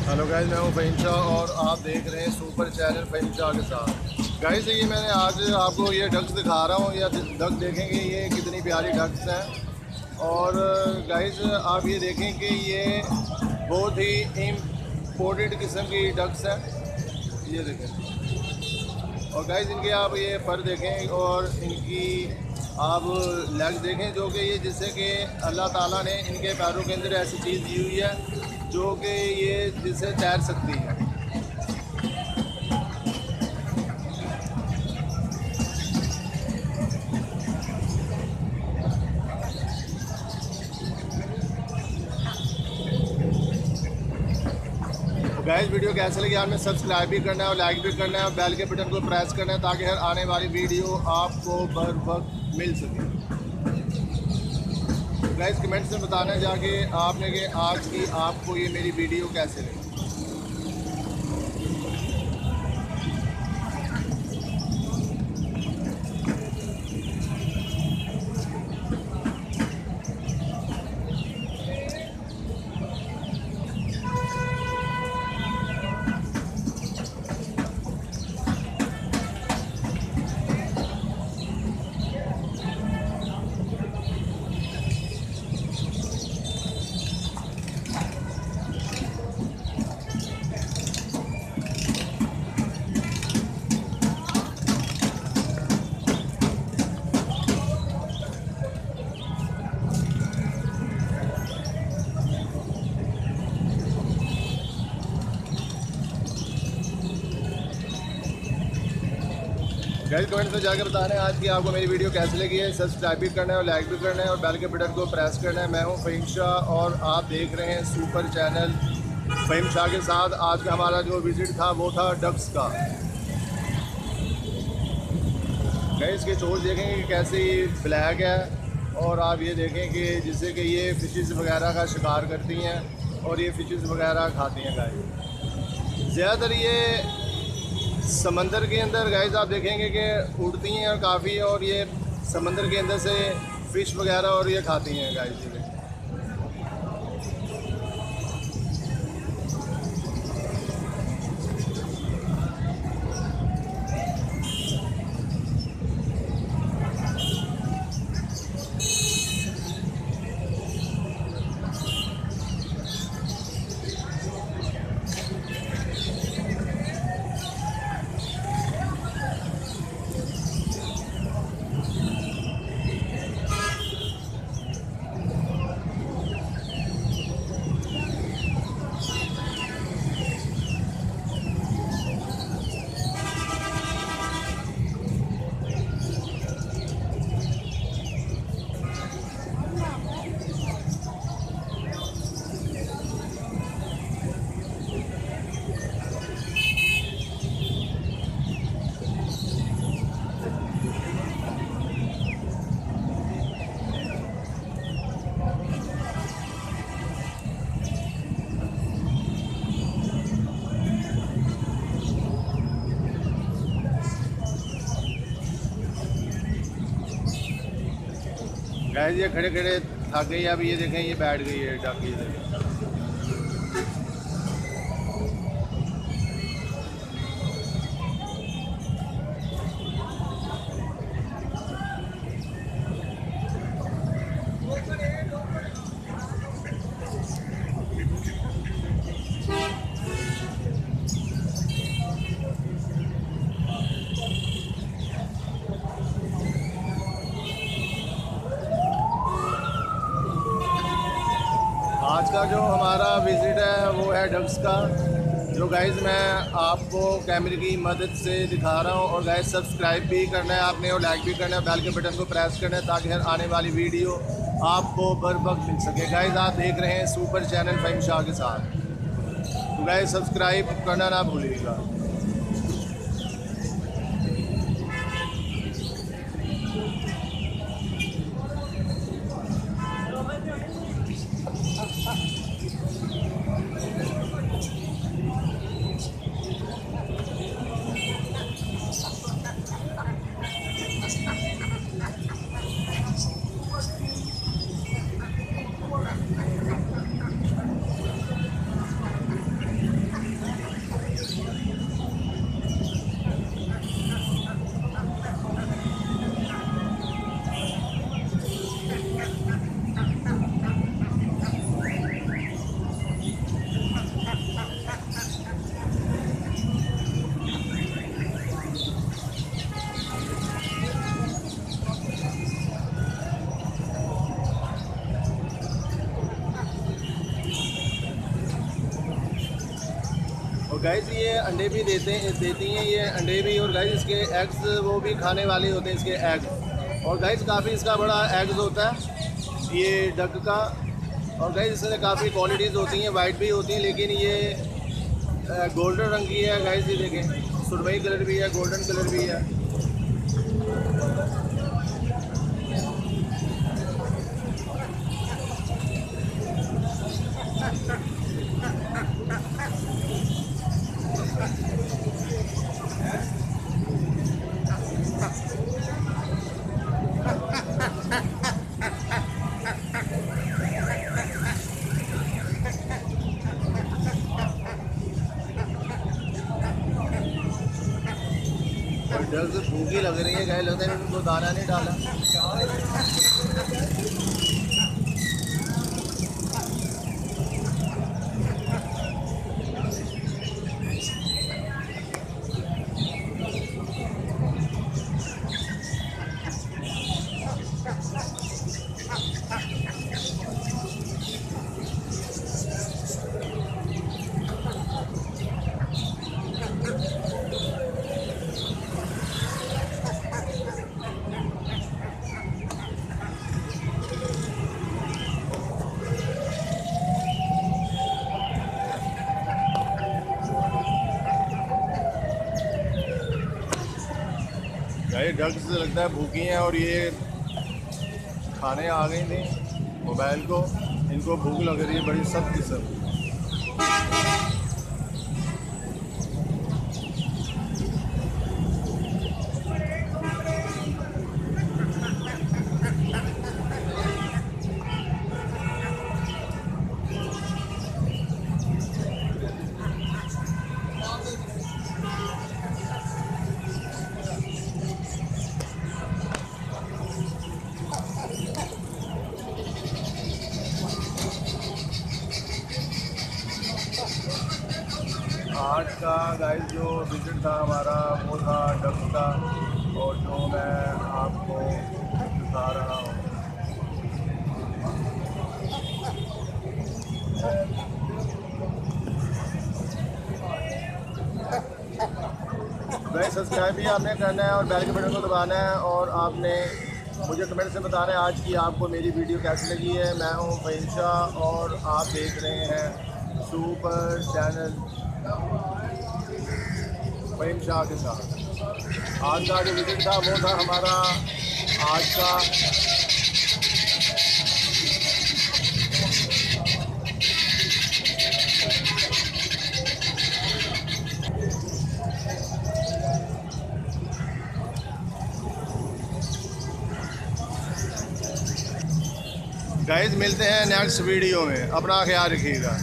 Hello guys, मैं हूं फ़हीम शाह और आप देख रहे हैं सुपर चैनल फ़हीम शाह के साथ। गाइस ये मैंने आज आपको ये डक्स दिखा रहा हूं, या डक देखेंगे ये कितनी प्यारी डक्स हैं। और गाइस आप ये देखें कि ये बहुत ही इम्पोर्टेड किस्म की डक्स हैं, ये देखें। और गाइस इनके आप ये पर देखें और इनकी आप लेग देखें, जो कि ये जिससे कि अल्लाह ताला ने इनके पैरों के अंदर ऐसी चीज़ दी हुई है जो कि ये जिससे तैर सकती है। गाइस वीडियो कैसे लगी आपने सब्सक्राइब भी करना है और लाइक भी करना है और बेल के बटन को प्रेस करना है ताकि हर आने वाली वीडियो आपको बर वक्त मिल सके। गाइस कमेंट्स में बताना जाके आपने कि आज की आपको ये मेरी वीडियो कैसे लगी। गाइस कमेंट में जाकर बताना है आज की आपको मेरी वीडियो कैसे लगी है। सब्सक्राइब भी करना है और लाइक भी करना है और बेल के बटन को प्रेस करना है। मैं हूं फ़हीम शाह और आप देख रहे हैं सुपर चैनल फ़हीम शाह के साथ। आज का हमारा जो विज़िट था वो था डक्स का। गाइस इसकी चोंच देखेंगे कि कैसे ये ब्लैक है और आप ये देखें कि जिससे कि ये फ़िशेस वगैरह का शिकार करती हैं और ये फ़िशेस वगैरह खाती हैं। गाइस ज़्यादातर ये समंदर के अंदर गाइस आप देखेंगे कि उड़ती हैं और काफ़ी, और ये समंदर के अंदर से फ़िश वगैरह और ये खाती हैं गाइस। गाइस ये खड़े खड़े थक गई। अब ये देखें ये बैठ गई है डक, ये देखें। आज का जो हमारा विज़िट है वो है डक्स का, जो गाइस मैं आपको कैमरे की मदद से दिखा रहा हूँ। और गाइस सब्सक्राइब भी करना है आपने और लाइक भी करना है, बेल के बटन को प्रेस करना है ताकि हर आने वाली वीडियो आपको बर वक्त मिल सके। गाइस आप देख रहे हैं सुपर चैनल फ़हीम शाह के साथ, तो गाइस सब्सक्राइब करना ना भूलिएगा। और गाइस ये अंडे भी देती हैं ये अंडे भी, और गाइस इसके एग्स वो भी खाने वाले होते हैं इसके एग्स। और गाइस काफ़ी इसका बड़ा एग्स होता है ये डक का। और गाइस इसमें काफ़ी क्वालिटीज़ होती हैं, वाइट भी होती हैं, लेकिन ये गोल्डन रंग की है गाइस। ये देखें, सुरमई कलर भी है, गोल्डन कलर भी है। और डक्स भूखी लग रही है गाइस, लगता है उनको दाना नहीं डाला। गाइस डक्स लगता है भूखी हैं और ये खाने आ गई थी मोबाइल को, इनको भूख लग रही है बड़ी सख्त किस्म। आज का गाइस जो विजिट था हमारा वो था डक का, और जो मैं आपको दिखा रहा हूँ। गाइस सब्सक्राइब भी आपने करना है और बेल के बटन को दबाना है, और आपने मुझे कमेंट से बताना है आज की आपको मेरी वीडियो कैसी लगी है। मैं हूँ फ़हीम शाह और आप देख रहे हैं सुपर चैनल फ़हीम शाह के साथ। आज का जो विजिट था वो था हमारा आज का गाइस। मिलते हैं नेक्स्ट वीडियो में, अपना ख्याल रखिएगा।